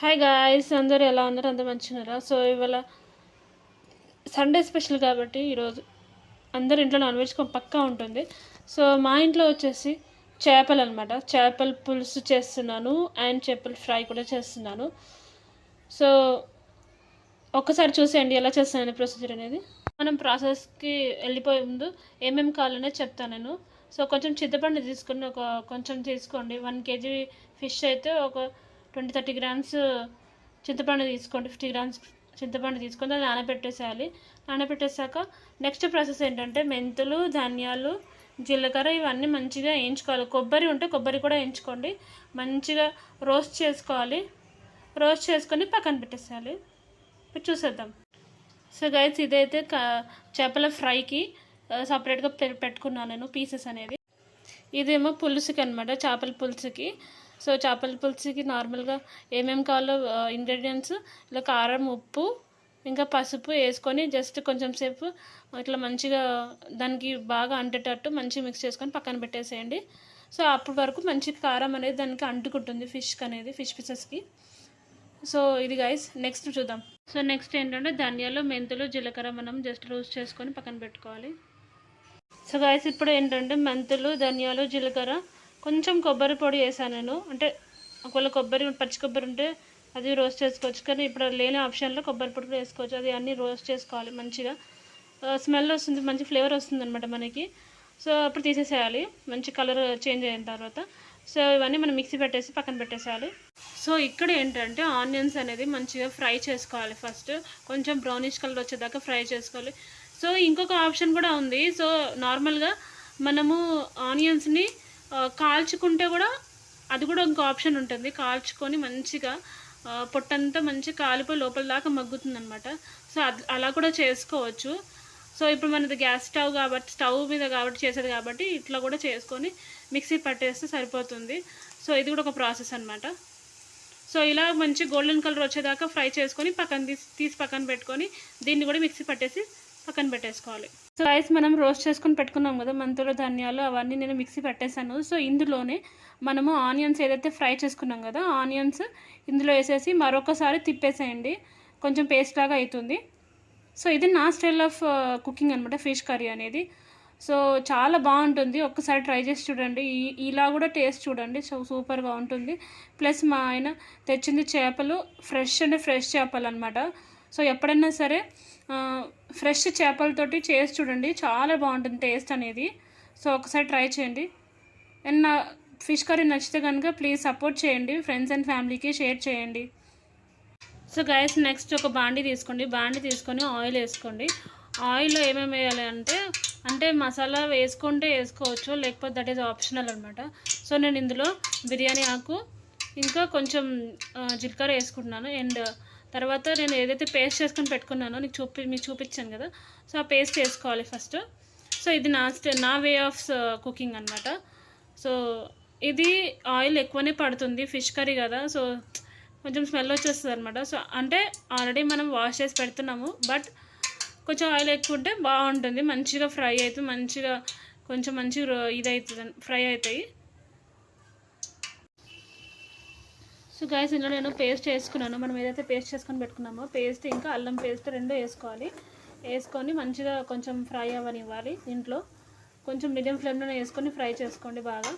Hi guys, అందరూ ఎలా ఉన్నారు? అందరూ మంచిగున్నారా? సో ఇవాళ సండే స్పెషల్ కాబట్టి ఈరోజు అందరు ఇంట్లో నాన్ వెజ్ పక్కా ఉంటుంది. సో మా ఇంట్లో వచ్చేసి చేపలు అనమాట. చేపల పులుసు చేస్తున్నాను అండ్ చేపల ఫ్రై కూడా చేస్తున్నాను. సో ఒక్కసారి చూసేయండి ఎలా చేస్తానని ప్రొసీజర్ అనేది. మనం ప్రాసెస్కి వెళ్ళిపోయే ముందు ఏమేమి కావాలనే చెప్తాను నేను. సో కొంచెం చింతపండు తీసుకుని కొంచెం తీసుకోండి. 1 kg ఫిష్ అయితే ఒక 20-30 గ్రామ్స్ చింతపండు తీసుకోండి. 50 గ్రామ్స్ చింతపండు తీసుకొని దాన్ని నానబెట్టేసేయాలి. నానబెట్టేసాక నెక్స్ట్ ప్రాసెస్ ఏంటంటే మెంతులు, ధనియాలు, జీలకర్ర ఇవన్నీ మంచిగా వేయించుకోవాలి. కొబ్బరి ఉంటే కొబ్బరి కూడా వేయించుకోండి. మంచిగా రోస్ట్ చేసుకోవాలి. రోస్ట్ చేసుకొని పక్కన పెట్టేసేయాలి. ఇప్పుడు చూసేద్దాం. సో గైస్, ఇదైతే చేపల ఫ్రైకి సపరేట్గా పెట్టుకున్నాను నేను పీసెస్ అనేది. ఇదేమో పులుసుకి అనమాట, చేపల పులుసుకి. సో చేపల పులుసుకి నార్మల్గా ఏమేమి కావాలో ఇంగ్రీడియంట్స్ ఇలా కారం, ఉప్పు, ఇంకా పసుపు వేసుకొని జస్ట్ కొంచెం సేపు ఇట్లా మంచిగా దానికి బాగా అంటేటట్టు మంచిగా మిక్స్ చేసుకొని పక్కన పెట్టేసేయండి. సో అప్పటి వరకు మంచి కారం అనేది దానికి అంటుకుంటుంది ఫిష్ పీసెస్కి. సో ఇది గైస్, నెక్స్ట్ చూద్దాం. సో నెక్స్ట్ ఏంటంటే ధనియాలు, మెంతులు, జీలకర్ర మనం జస్ట్ రోస్ట్ చేసుకొని పక్కన పెట్టుకోవాలి. సో గైస్, ఇప్పుడు ఏంటంటే మెంతులు, ధనియాలు, జీలకర్ర, కొంచెం కొబ్బరి పొడి వేసాను నేను. అంటే ఒకవేళ పచ్చి కొబ్బరి ఉంటే అది రోస్ట్ చేసుకోవచ్చు, కానీ ఇప్పుడు లేని ఆప్షన్లో కొబ్బరి పొడి కూడా వేసుకోవచ్చు. అది అన్నీ రోస్ట్ చేసుకోవాలి మంచిగా. స్మెల్ వస్తుంది, మంచి ఫ్లేవర్ వస్తుంది అనమాట మనకి. సో అప్పుడు తీసేసేయాలి మంచి కలర్ చేంజ్ అయిన తర్వాత. సో ఇవన్నీ మనం మిక్సీ పెట్టేసి పక్కన పెట్టేసేయాలి. సో ఇక్కడ ఏంటంటే ఆనియన్స్ అనేది మంచిగా ఫ్రై చేసుకోవాలి. ఫస్ట్ కొంచెం బ్రౌనిష్ కలర్ వచ్చేదాకా ఫ్రై చేసుకోవాలి. సో ఇంకొక ఆప్షన్ కూడా ఉంది. సో నార్మల్గా మనము ఆనియన్స్ని కాల్చుకుంటే కూడా అది కూడా ఇంకో ఆప్షన్ ఉంటుంది. కాల్చుకొని మంచిగా పొట్టంతా మంచిగా కాలిపోయి లోపల దాకా మగ్గుతుంది అనమాట. సో అలా కూడా చేసుకోవచ్చు. సో ఇప్పుడు మనది గ్యాస్ స్టవ్ కాబట్టి స్టవ్ మీద కాబట్టి చేసేది కాబట్టి ఇట్లా కూడా చేసుకొని మిక్సీ పట్టేస్తే సరిపోతుంది. సో ఇది కూడా ఒక ప్రాసెస్ అనమాట. సో ఇలా మంచి గోల్డెన్ కలర్ వచ్చేదాకా ఫ్రై చేసుకొని తీసి పక్కన పెట్టుకొని దీన్ని కూడా మిక్సీ పట్టేసి పక్కన పెట్టేసుకోవాలి. సో రైస్ మనం రోస్ట్ చేసుకొని పెట్టుకున్నాం కదా, మెంతులు, ధనియాలు అవన్నీ నేను మిక్సీ పెట్టేశాను. సో ఇందులోనే మనము ఆనియన్స్ ఏదైతే ఫ్రై చేసుకున్నాం కదా, ఆనియన్స్ ఇందులో వేసేసి మరొకసారి తిప్పేసేయండి. కొంచెం పేస్ట్ లాగా అవుతుంది. సో ఇది నా స్టైల్ ఆఫ్ కుకింగ్ అనమాట, ఫిష్ కర్రీ అనేది. సో చాలా బాగుంటుంది, ఒక్కసారి ట్రై చేసి చూడండి. ఇలా కూడా టేస్ట్ చూడండి, సో సూపర్గా ఉంటుంది. ప్లస్ మా ఆయన తెచ్చింది చేపలు ఫ్రెష్ చేపలు అనమాట. సో ఎప్పుడైనా సరే ఫ్రెష్ చేపలతోటి చేసి చూడండి, చాలా బాగుంటుంది టేస్ట్ అనేది. సో ఒకసారి ట్రై చేయండి. అండ్ నా ఫిష్ కర్రీ నచ్చితే కనుక ప్లీజ్ సపోర్ట్ చేయండి, ఫ్రెండ్స్ అండ్ ఫ్యామిలీకి షేర్ చేయండి. సో గైస్, నెక్స్ట్ ఒక బాండీ తీసుకోండి. బాండీ తీసుకొని ఆయిల్ వేసుకోండి. ఆయిల్లో ఏమేమి వేయాలి అంటే మసాలా వేసుకుంటే వేసుకోవచ్చు, లేకపోతే దట్ ఈజ్ ఆప్షనల్ అనమాట. సో నేను ఇందులో బిర్యానీ ఆకు ఇంకా కొంచెం జీలకర్ర వేసుకుంటున్నాను. అండ్ తర్వాత నేను ఏదైతే పేస్ట్ చేసుకొని పెట్టుకున్నానో మీకు చూపించాను కదా, సో ఆ పేస్ట్ వేసుకోవాలి ఫస్ట్. సో ఇది నా వే ఆఫ్ కుకింగ్ అనమాట. సో ఇది ఆయిల్ ఎక్కువనే పడుతుంది, ఫిష్ కర్రీ కదా, సో కొంచెం స్మెల్ వచ్చేస్తుంది అనమాట. సో అంటే ఆల్రెడీ మనం వాష్ చేసి పెడుతున్నాము, బట్ కొంచెం ఆయిల్ ఎక్కువ ఉంటే బాగుంటుంది. మంచిగా ఫ్రై అవుతుంది, మంచిగా ఇదవుతుంది, ఫ్రై అవుతాయి. సో గైస్, ఇందులో నేను పేస్ట్ వేసుకున్నాను. మనం ఏదైతే పేస్ట్ చేసుకొని పెట్టుకున్నామో పేస్ట్ ఇంకా అల్లం పేస్ట్ రెండు వేసుకొని మంచిగా కొంచెం ఫ్రై అవ్వనివ్వాలి. ఇంట్లో కొంచెం మీడియం ఫ్లేమ్లోనే వేసుకొని ఫ్రై చేసుకోండి బాగా.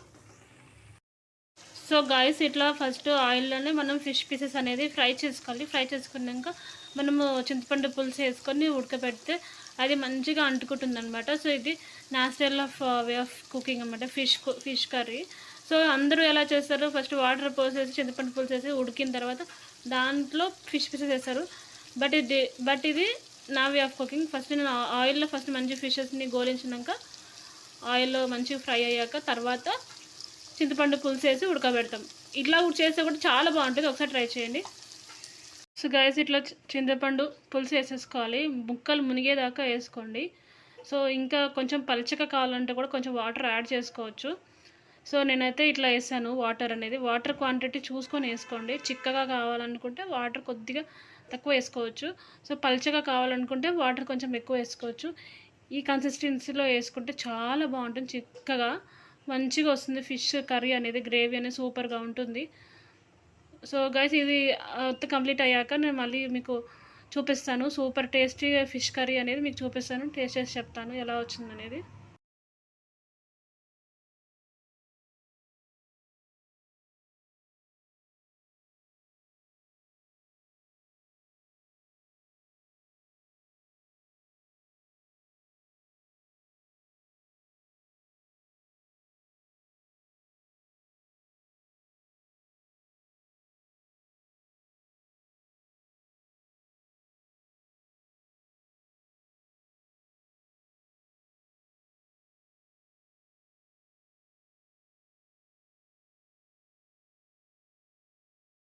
సో గాయస్, ఇట్లా ఫస్ట్ ఆయిల్లోనే మనం ఫిష్ పీసెస్ అనేది ఫ్రై చేసుకోవాలి. ఫ్రై చేసుకున్నాక మనము చింతపండు పులుసు వేసుకొని ఉడకబెడితే అది మంచిగా అంటుకుంటుంది అనమాట. సో ఇది నా style of way of cooking అనమాట, ఫిష్ కర్రీ. సో అందరూ ఎలా చేస్తారు, ఫస్ట్ వాటర్ పోసేసి చింతపండు పులుసు వేసి ఉడికిన తర్వాత దాంట్లో ఫిష్ పీసెస్ వేస్తారు. బట్ ఇది నా వే ఆఫ్ కుకింగ్. ఫస్ట్ నేను ఆయిల్లో మంచి ఫిషెస్ని గోలించినాక ఆయిల్లో మంచిగా ఫ్రై అయ్యాక తర్వాత చింతపండు పులుసు వేసి ఉడకబెడతాం. ఇట్లా చేస్తే కూడా చాలా బాగుంటుంది, ఒకసారి ట్రై చేయండి. సో గైస్, ఇట్లా చింతపండు పులుసు వేసేసుకోవాలి, ముక్కలు మునిగేదాకా వేసుకోండి. సో ఇంకా కొంచెం పలచగా కావాలంటే కూడా కొంచెం వాటర్ యాడ్ చేసుకోవచ్చు. సో నేనైతే ఇట్లా వేసాను వాటర్ క్వాంటిటీ చూసుకొని వేసుకోండి. చిక్కగా కావాలనుకుంటే వాటర్ కొద్దిగా తక్కువ వేసుకోవచ్చు. సో పలచగా కావాలనుకుంటే వాటర్ కొంచెం ఎక్కువ వేసుకోవచ్చు. ఈ కన్సిస్టెన్సీలో వేసుకుంటే చాలా బాగుంటుంది, చిక్కగా మంచిగా వస్తుంది ఫిష్ కర్రీ అనేది. గ్రేవీ అనేది సూపర్గా ఉంటుంది. సో గైస్ ఇది కంప్లీట్ అయ్యాక నేను మళ్ళీ మీకు చూపిస్తాను. సూపర్ టేస్టీ ఫిష్ కర్రీ అనేది మీకు చూపిస్తాను, టేస్ట్ చేసి చెప్తాను ఎలా వచ్చింది అనేది.